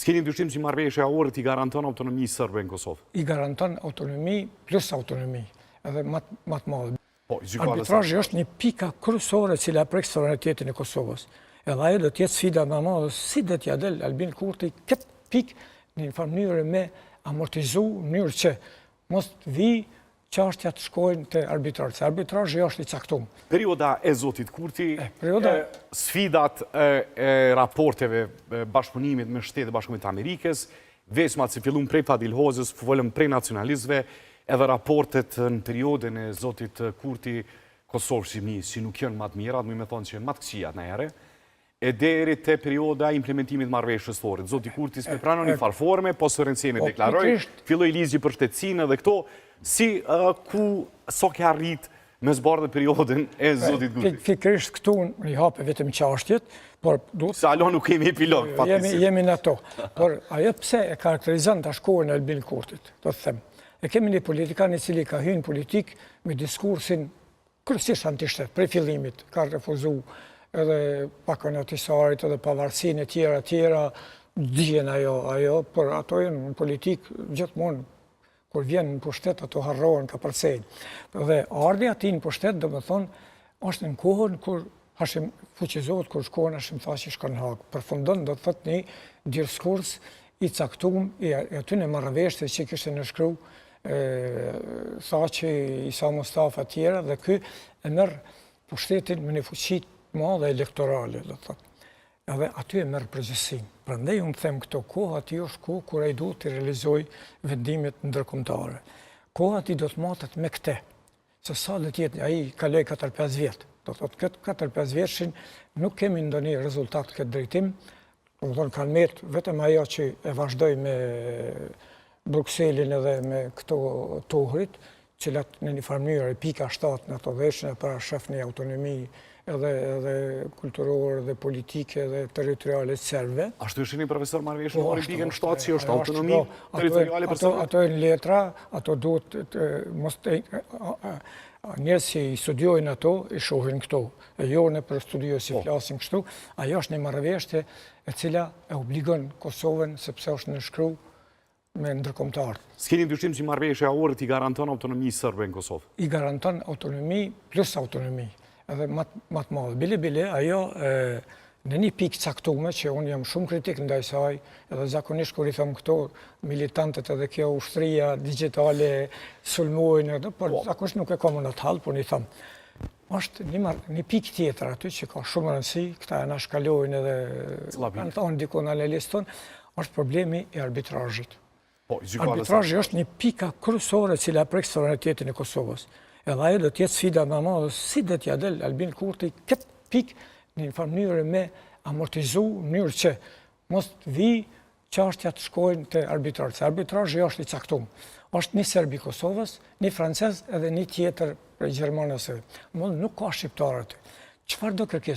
S'keni dyshim që marrëveshja e orët i garanton autonomi sërbe në Kosovë? I garanton autonomi plus autonomi, edhe më të madhe. Arbitrazhi është një pika kryesore cila prek sovranitetin e Kosovës. Edhe ajo do të jetë sfida më e madhe, si do t'ja del Albin Kurti këtë pikë në një mënyrë me amortizu, në mënyrë që mos të vi çështja të shkojnë te arbitrazhi. Arbitrazhi është i caktuar. Perioda e zotit Kurti, sfidat e raporteve bashkëpunimit me Shtetet e Bashkuara të Amerikës, veçmat që fillun prej Fadil Hozës, folëm prej nacionalistëve, edhe raportet në periodën e zotit Kurti Kosovë-Shqipërisë, që nuk janë më të mirat, më thonë që janë më të këqija në herë, e deri te perioda implementimit marrëveshjes fore. Zoti Kurti s'me pranon një farë forme, po Sorenceni deklaroi, filloi ligji për shtetësinë dhe këto, si so ke arrit me zbardhë periodën e zotit Kurti. Fikrisht këtu i hape vetëm çështjet, por se alo nuk kemi epilog, fatikisht. Jemi në ato. Por ajo pse e karakterizon ta shkojnë e Albin Kurtit, do të them. E kemi një politikan i cili ka hyrë në politik me diskursin kryesisht antishtet, prej fillimit, ka refuzu edhe pakonatisarit, edhe pavarësinë e tjera, dijen ajo, por ato janë në politik gjithmonë, kur vjen në pushtet, ato harrohen ka përcejnë. Dhe ardhi ati në pushtet, do më thonë, është në kohën kur Hashim fuqizohet, kur shkohen Hashim Thaçi shkon në Hagë. Përfundon, do të thotë një diskurs i caktuar, i aty në marrëveshje që kishte nënshkru Thaçi, Isa Mustafa e tjera, dhe ky e merr pushtetin me një fuqi të madhe elektorale, do të thotë. Edhe aty e merr përgjegjësinë. Prandaj unë them këto kohë aty është kohë kur ai duhet të realizojë vendimet ndërkombëtare. Koha aty do të matet me këtë. Se sa do të jetë ai kaloi 4-5 vjet. Do të thotë këtë 4-5 vjeçin nuk kemi ndonjë rezultat këtë drejtim. Do të thonë kanë merr vetëm ajo që e vazhdoi me Brukselin edhe me këto tohrit, cilat në një farë mënyrë pika 7 në ato veshën para shef një autonomi edhe kulturore, dhe politike, dhe territoriale serbe. Ashtu është një profesor marrëveshje në pikën 7 që është autonomi territoriale për serbe? Ato e në letra, ato duhet njerëz që i studiojnë ato, i shohin këto. E jo në për studio si flasin kështu, ajo është një marrëveshje e cila e obligon Kosovën sepse është nënshkruar me ndërkombëtar. S'keni dyshim që marrëveshja e orët i garanton autonomi sërbe në Kosovë? I garanton autonomi plus autonomi, edhe më të madhe. Bile, ajo në një pikë caktuar që unë jam shumë kritik ndaj saj, edhe zakonisht kur i them këto militantët edhe kjo ushtria digjitale sulmojnë, por zakonisht nuk e kam në atë hall, por i them. Është një pikë tjetër aty që ka shumë rëndësi, këta e na shkalojnë edhe kanë thonë diku në analiston, është problemi i arbitrazhit. Arbitrazhi është një pika kryesore cila prek sovranitetin e Kosovës. Edhe ajo do të jetë sfida më e madhe, si do t'ja del Albin Kurti këtë pikë në një farë mënyrë me amortizu, në mënyrë që mos të vi çështja të shkojnë te arbitrazhi. Arbitrazhi është i caktuar. Është një serb i Kosovës, një francez edhe një tjetër prej Gjermanisë. Nuk ka shqiptar aty. Çfarë do kërkesë?